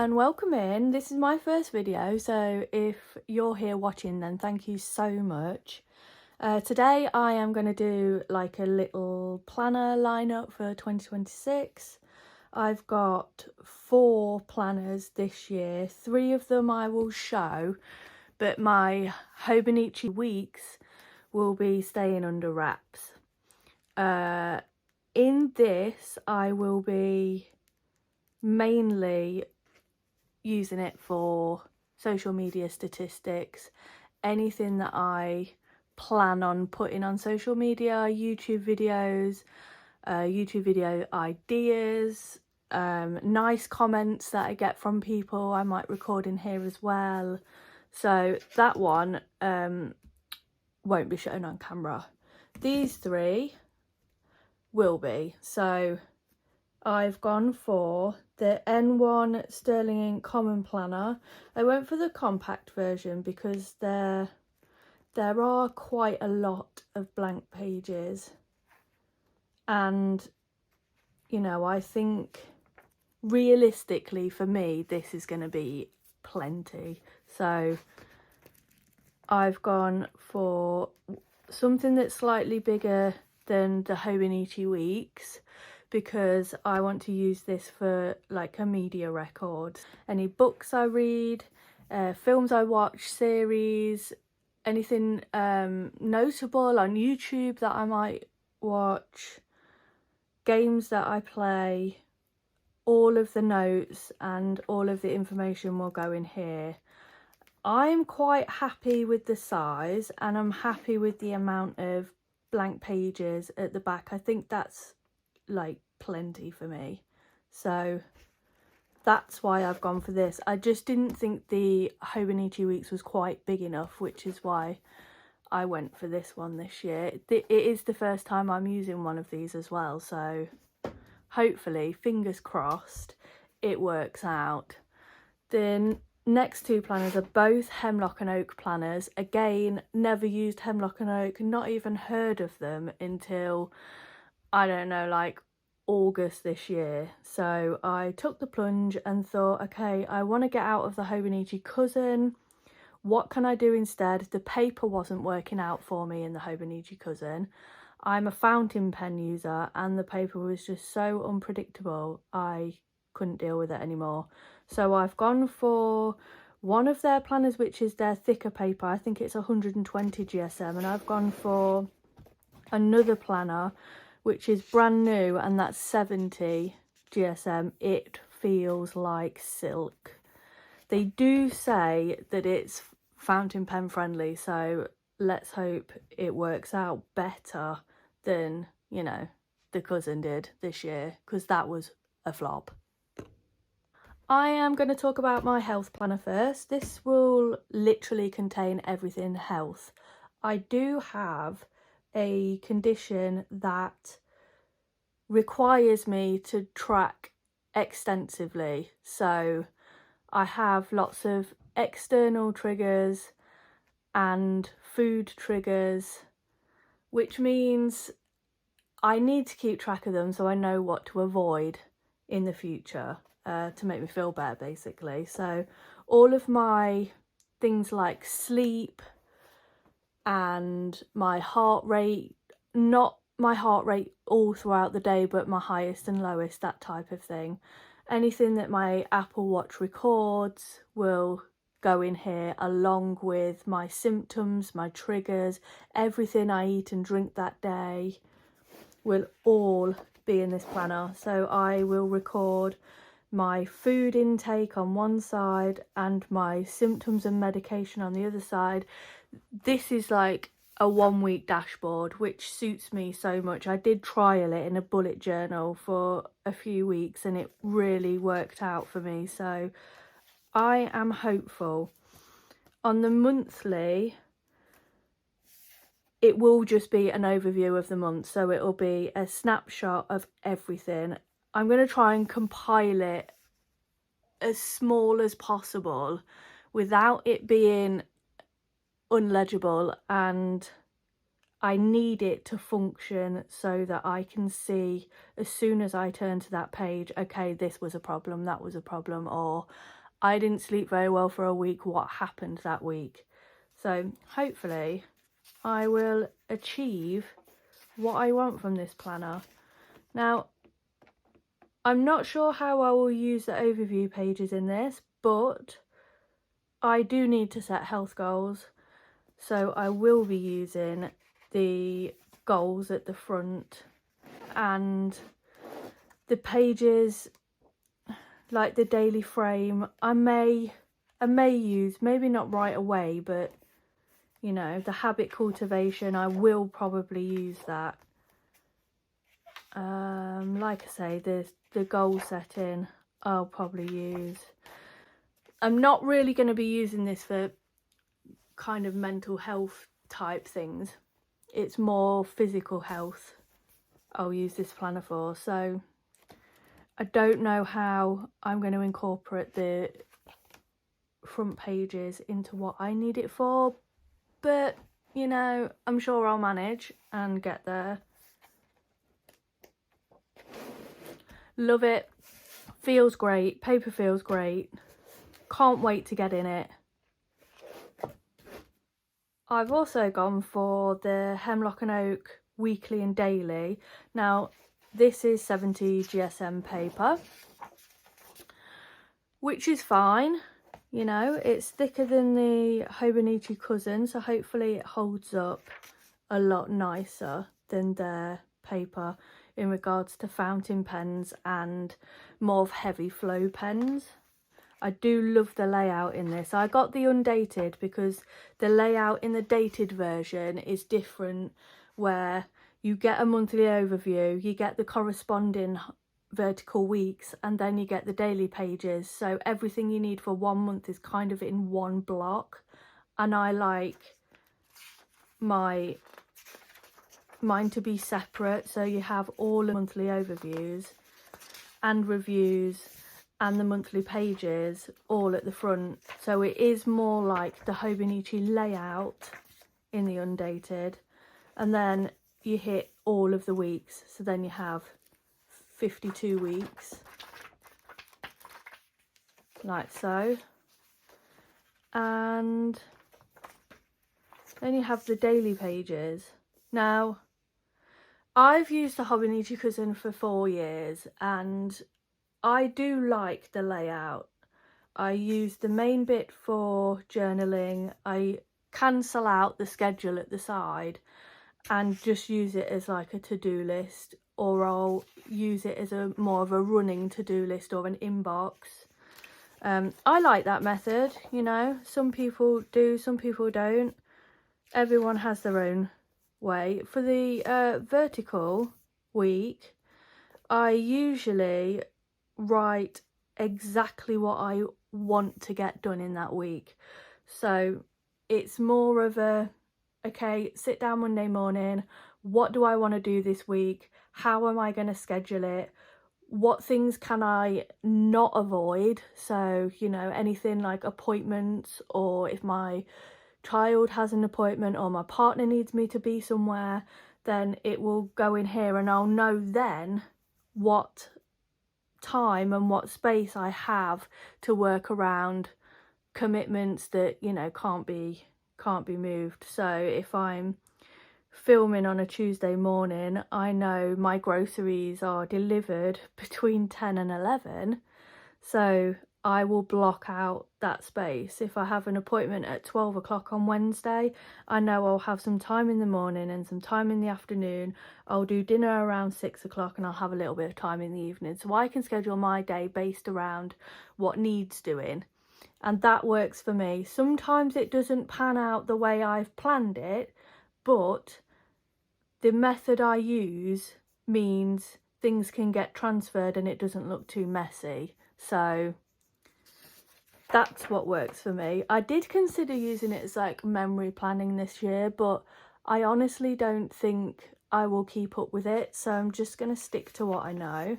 and welcome in. This is my first video, so if you're here watching, then thank you so much. Today I am going to do like a little planner lineup for 2026. I've got 4 planners this year. 3 of them I will show, but my Hobonichi Weeks will be staying under wraps. In this I will be mainly using it for social media statistics, anything that I plan on putting on social media, YouTube videos, YouTube video ideas, nice comments that I get from people I might record in here as well. So that one won't be shown on camera. These 3 will be. So I've gone for the N1 Sterling Ink Common Planner. I went for the compact version because there are quite a lot of blank pages, and you know, I think realistically for me this is going to be plenty. So I've gone for something that's slightly bigger than the Hobonichi Weeks, because I want to use this for like a media record. Any books I read, films I watch, series, anything notable on YouTube that I might watch, games that I play, all of the notes and all of the information will go in here. I'm quite happy with the size and I'm happy with the amount of blank pages at the back. I think that's like plenty for me, so that's why I've gone for this. I just didn't think the Hobonichi Weeks was quite big enough, which is why I went for this one this year. It is the first time I'm using one of these as well, so hopefully, fingers crossed, it works out. The next 2 planners are both Hemlock and Oak planners. Again, never used Hemlock and Oak, not even heard of them until, I don't know, like August this year. So I took the plunge and thought, okay, I want to get out of the Hobonichi Cousin. What can I do instead? The paper wasn't working out for me in the Hobonichi Cousin. I'm a fountain pen user and the paper was just so unpredictable. I couldn't deal with it anymore. So I've gone for one of their planners, which is their thicker paper. I think it's 120 GSM, and I've gone for another planner which is brand new, and that's 70 GSM. It feels like silk. They do say that it's fountain pen friendly, so let's hope it works out better than, you know, the Cousin did this year, because that was a flop. I am going to talk about my health planner first. This will literally contain everything health. I do have a condition that requires me to track extensively, so I have lots of external triggers and food triggers, which means I need to keep track of them so I know what to avoid in the future, to make me feel better basically. So all of my things like sleep and my heart rate, not my heart rate all throughout the day, but my highest and lowest, that type of thing. Anything that my Apple Watch records will go in here, along with my symptoms, my triggers, everything I eat and drink that day will all be in this planner. So I will record my food intake on one side and my symptoms and medication on the other side. This is like a 1-week dashboard, which suits me so much. I did trial it in a bullet journal for a few weeks and it really worked out for me, so I am hopeful. On the monthly, it will just be an overview of the month, so it'll be a snapshot of everything. I'm going to try and compile it as small as possible without it being unlegible and I need it to function so that I can see as soon as I turn to that page, okay, this was a problem, that was a problem, or I didn't sleep very well for a week, what happened that week? So hopefully I will achieve what I want from this planner. Now, I'm not sure how I will use the overview pages in this, but I do need to set health goals. So I will be using the goals at the front, and the pages like the daily frame I may use, maybe not right away, but you know, the habit cultivation, I will probably use that. Like I say, the goal setting I'll probably use. I'm not really going to be using this for kind of mental health type things. It's more physical health I'll use this planner for. So I don't know how I'm going to incorporate the front pages into what I need it for, but you know, I'm sure I'll manage and get there. Love it. Feels great. Paper feels great. Can't wait to get in it. I've also gone for the Hemlock Oak Weekly and Daily. Now, this is 70 GSM paper, which is fine. You know, it's thicker than the Hobonichi cousin, so hopefully it holds up a lot nicer than their paper in regards to fountain pens and more of heavy flow pens. I do love the layout in this. I got the undated because the layout in the dated version is different, where you get a monthly overview, you get the corresponding vertical weeks, and then you get the daily pages. So everything you need for 1 month is kind of in one block. And I like mine to be separate, so you have all the monthly overviews and reviews and the monthly pages all at the front. So it is more like the Hobonichi layout in the undated, and then you hit all of the weeks, so then you have 52 weeks like so, and then you have the daily pages. Now, I've used the Hobonichi cousin for 4 years and I do like the layout. I use the main bit for journaling. I cancel out the schedule at the side and just use it as like a to-do list, or I'll use it as a more of a running to-do list or an inbox. I like that method, you know. Some people do, some people don't. Everyone has their own way. For the vertical week, I usually write exactly what I want to get done in that week. So it's more of a, okay, sit down Monday morning, what do I want to do this week? How am I going to schedule it? What things can I not avoid? So, you know, anything like appointments, or if my child has an appointment or my partner needs me to be somewhere, then it will go in here and I'll know then what time and what space I have to work around commitments that, you know, can't be moved. So if I'm filming on a Tuesday morning, I know my groceries are delivered between 10 and 11, so I will block out that space. If I have an appointment at 12 o'clock on Wednesday, I know I'll have some time in the morning and some time in the afternoon. I'll do dinner around 6 o'clock and I'll have a little bit of time in the evening. So I can schedule my day based around what needs doing. And that works for me. Sometimes it doesn't pan out the way I've planned it, but the method I use means things can get transferred and it doesn't look too messy. So that's what works for me. I did consider using it as like memory planning this year, but I honestly don't think I will keep up with it. So I'm just going to stick to what I know.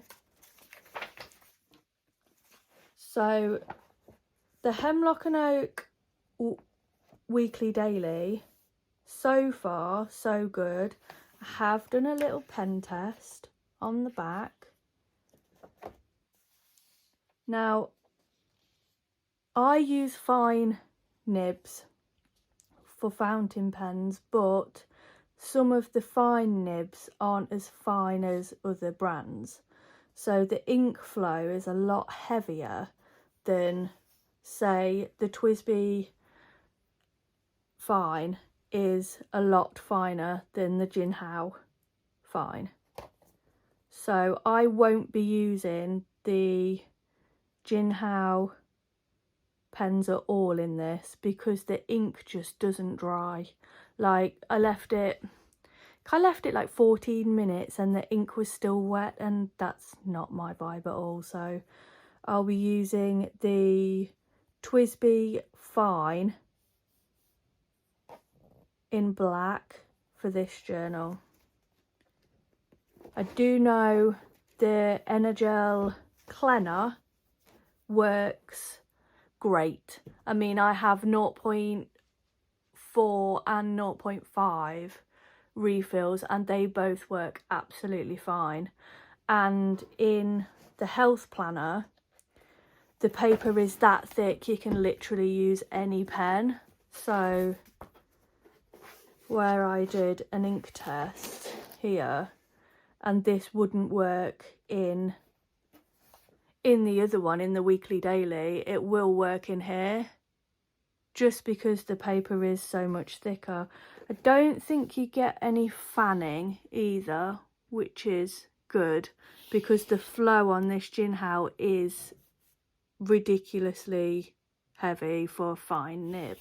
So the Hemlock and Oak Weekly Daily So far, so good. I have done a little pen test on the back. Now, I use fine nibs for fountain pens, but some of the fine nibs aren't as fine as other brands. So the ink flow is a lot heavier than, say, the TWSBI Fine is a lot finer than the Jinhao Fine. So I won't be using the Jinhao pens at all in this because the ink just doesn't dry. Like I left it like 14 minutes and the ink was still wet, and that's not my vibe at all. So I'll be using the TWSBI Fine in black for this journal. I do know the Energel Cleaner works great. I mean, I have 0.4 and 0.5 refills and they both work absolutely fine. And in the health planner, the paper is that thick you can literally use any pen. So where I did an ink test here, and this wouldn't work in the other one, in the weekly daily, it will work in here just because the paper is so much thicker. I don't think you get any fanning either, which is good because the flow on this Jinhao is ridiculously heavy for a fine nib.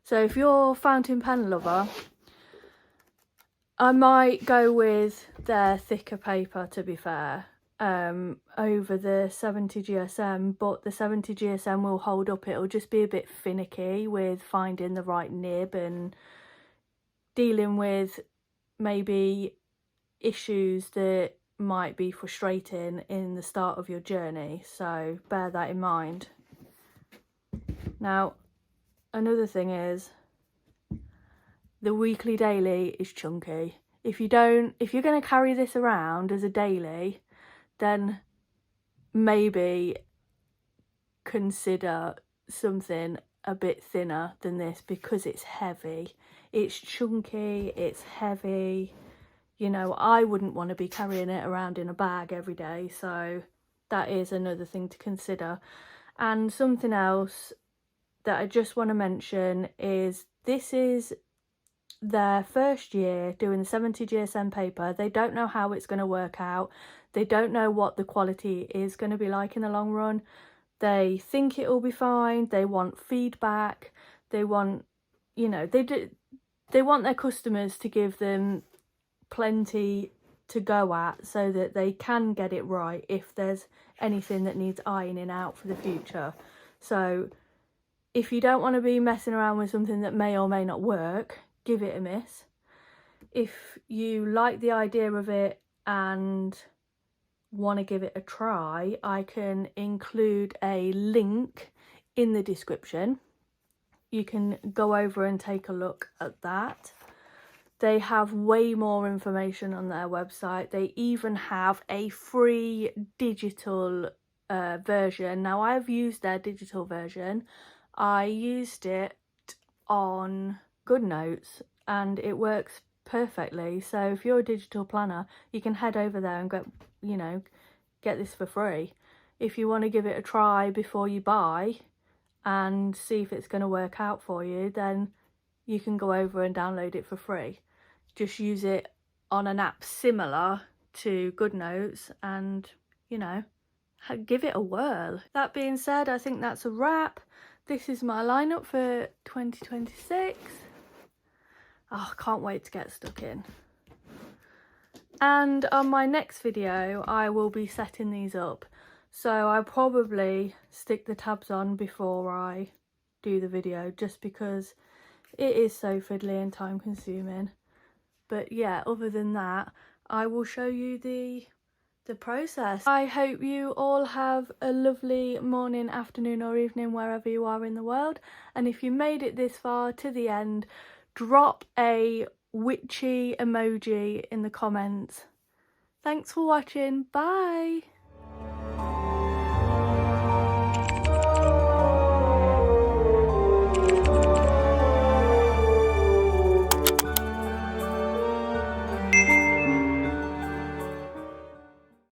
So if you're a fountain pen lover, I might go with their thicker paper, to be fair, over the 70 GSM, but the 70 GSM will hold up. It'll just be a bit finicky with finding the right nib and dealing with maybe issues that might be frustrating in the start of your journey, so bear that in mind. Now, another thing is the weekly daily is chunky. If you're going to carry this around as a daily, then maybe consider something a bit thinner than this because it's heavy. It's chunky, it's heavy. You know, I wouldn't want to be carrying it around in a bag every day, so that is another thing to consider. And something else that I just want to mention is this is their first year doing the 70 GSM paper. They don't know how it's going to work out. They don't know what the quality is going to be like in the long run. They think it will be fine. They want feedback. They want, you know, they want their customers to give them plenty to go at so that they can get it right if there's anything that needs ironing out for the future. So if you don't want to be messing around with something that may or may not work, give it a miss. If you like the idea of it and want to give it a try, I can include a link in the description. You can go over and take a look at that. They have way more information on their website. They even have a free digital version. Now, I've used their digital version. I used it on GoodNotes and it works perfectly. So if you're a digital planner, you can head over there and get this for free. If you want to give it a try before you buy and see if it's going to work out for you, then you can go over and download it for free. Just use it on an app similar to GoodNotes and, give it a whirl. That being said, I think that's a wrap. This is my lineup for 2026. Oh, I can't wait to get stuck in. And on my next video, I will be setting these up. So I'll probably stick the tabs on before I do the video, just because it is so fiddly and time consuming. But yeah, other than that, I will show you the process. I hope you all have a lovely morning, afternoon or evening wherever you are in the world. And if you made it this far to the end, drop a witchy emoji in the comments. Thanks for watching. Bye.